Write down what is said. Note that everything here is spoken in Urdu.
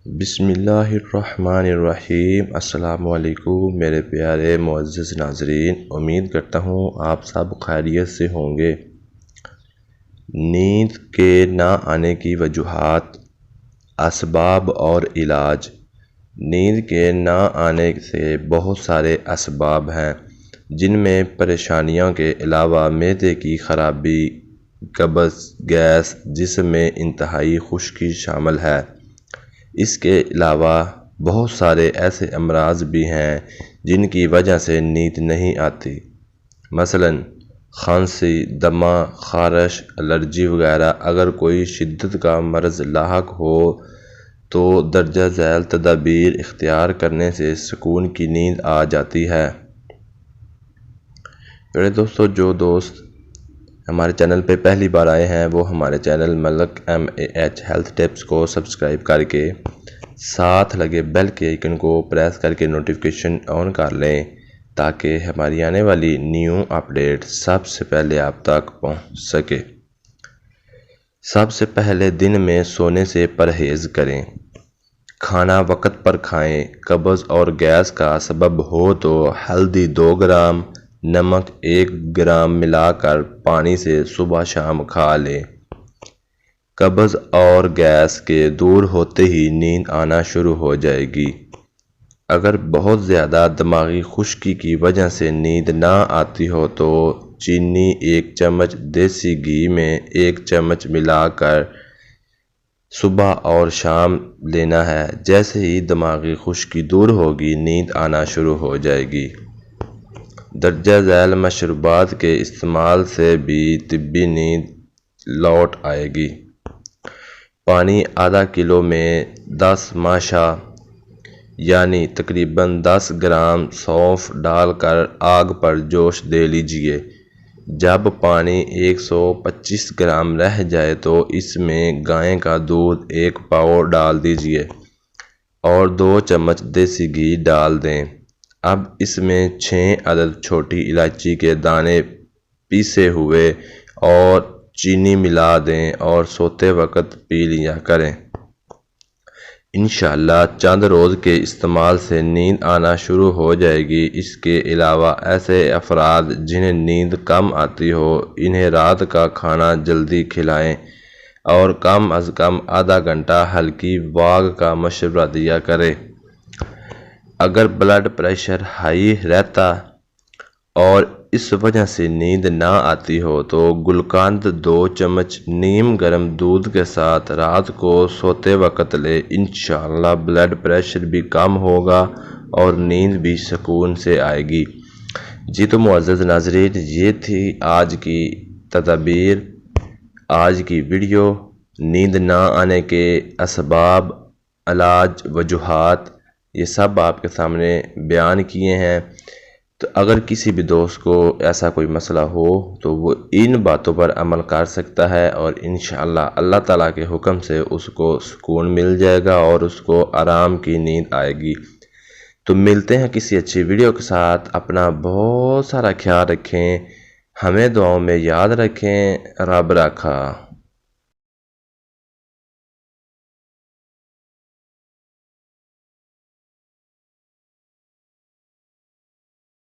بسم اللہ الرحمن الرحیم۔ السلام علیکم میرے پیارے معزز ناظرین، امید کرتا ہوں آپ سب خیریت سے ہوں گے۔ نیند کے نہ آنے کی وجوہات، اسباب اور علاج۔ نیند کے نہ آنے سے بہت سارے اسباب ہیں، جن میں پریشانیوں کے علاوہ معدے کی خرابی، قبض، گیس، جسم میں انتہائی خشکی شامل ہے۔ اس کے علاوہ بہت سارے ایسے امراض بھی ہیں جن کی وجہ سے نیند نہیں آتی، مثلا کھانسی، دمہ، خارش، الرجی وغیرہ۔ اگر کوئی شدت کا مرض لاحق ہو تو درجہ ذیل تدابیر اختیار کرنے سے سکون کی نیند آ جاتی ہے۔ میرے دوستو، جو دوست ہمارے چینل پہ پہلی بار آئے ہیں وہ ہمارے چینل ملک MAH ہیلتھ ٹپس کو سبسکرائب کر کے ساتھ لگے بیل کے آئیکن کو پریس کر کے نوٹیفیکیشن آن کر لیں، تاکہ ہماری آنے والی نیو اپڈیٹ سب سے پہلے آپ تک پہنچ سکے۔ سب سے پہلے دن میں سونے سے پرہیز کریں، کھانا وقت پر کھائیں۔ قبض اور گیس کا سبب ہو تو ہلدی 2 گرام، نمک 1 گرام ملا کر پانی سے صبح شام کھا لیں۔ قبض اور گیس کے دور ہوتے ہی نیند آنا شروع ہو جائے گی۔ اگر بہت زیادہ دماغی خشکی کی وجہ سے نیند نہ آتی ہو تو چینی 1 چمچ، دیسی گھی میں 1 چمچ ملا کر صبح اور شام لینا ہے۔ جیسے ہی دماغی خشکی دور ہوگی، نیند آنا شروع ہو جائے گی۔ درجہ ذیل مشروبات کے استعمال سے بھی طبی نیند لوٹ آئے گی۔ پانی آدھا کلو میں 10 ماشا یعنی تقریباً 10 گرام سونف ڈال کر آگ پر جوش دے لیجیے۔ جب پانی 125 گرام رہ جائے تو اس میں گائے کا دودھ 1 پاؤ ڈال دیجیے اور 2 چمچ دیسی گھی ڈال دیں۔ اب اس میں 6 عدد چھوٹی الائچی کے دانے پیسے ہوئے اور چینی ملا دیں اور سوتے وقت پی لیا کریں۔ انشاءاللہ چند روز کے استعمال سے نیند آنا شروع ہو جائے گی۔ اس کے علاوہ ایسے افراد جنہیں نیند کم آتی ہو، انہیں رات کا کھانا جلدی کھلائیں اور کم از کم آدھا گھنٹہ ہلکی واک کا مشورہ دیا کریں۔ اگر بلڈ پریشر ہائی رہتا اور اس وجہ سے نیند نہ آتی ہو تو گلقند 2 چمچ نیم گرم دودھ کے ساتھ رات کو سوتے وقت لے۔ انشاءاللہ بلڈ پریشر بھی کم ہوگا اور نیند بھی سکون سے آئے گی۔ جی تو معزز ناظرین، یہ تھی آج کی تدابیر، آج کی ویڈیو۔ نیند نہ آنے کے اسباب، علاج، وجوہات، یہ سب آپ کے سامنے بیان کیے ہیں۔ تو اگر کسی بھی دوست کو ایسا کوئی مسئلہ ہو تو وہ ان باتوں پر عمل کر سکتا ہے اور انشاءاللہ اللہ تعالیٰ کے حکم سے اس کو سکون مل جائے گا اور اس کو آرام کی نیند آئے گی۔ تو ملتے ہیں کسی اچھی ویڈیو کے ساتھ۔ اپنا بہت سارا خیال رکھیں، ہمیں دعاؤں میں یاد رکھیں۔ رب رکھا۔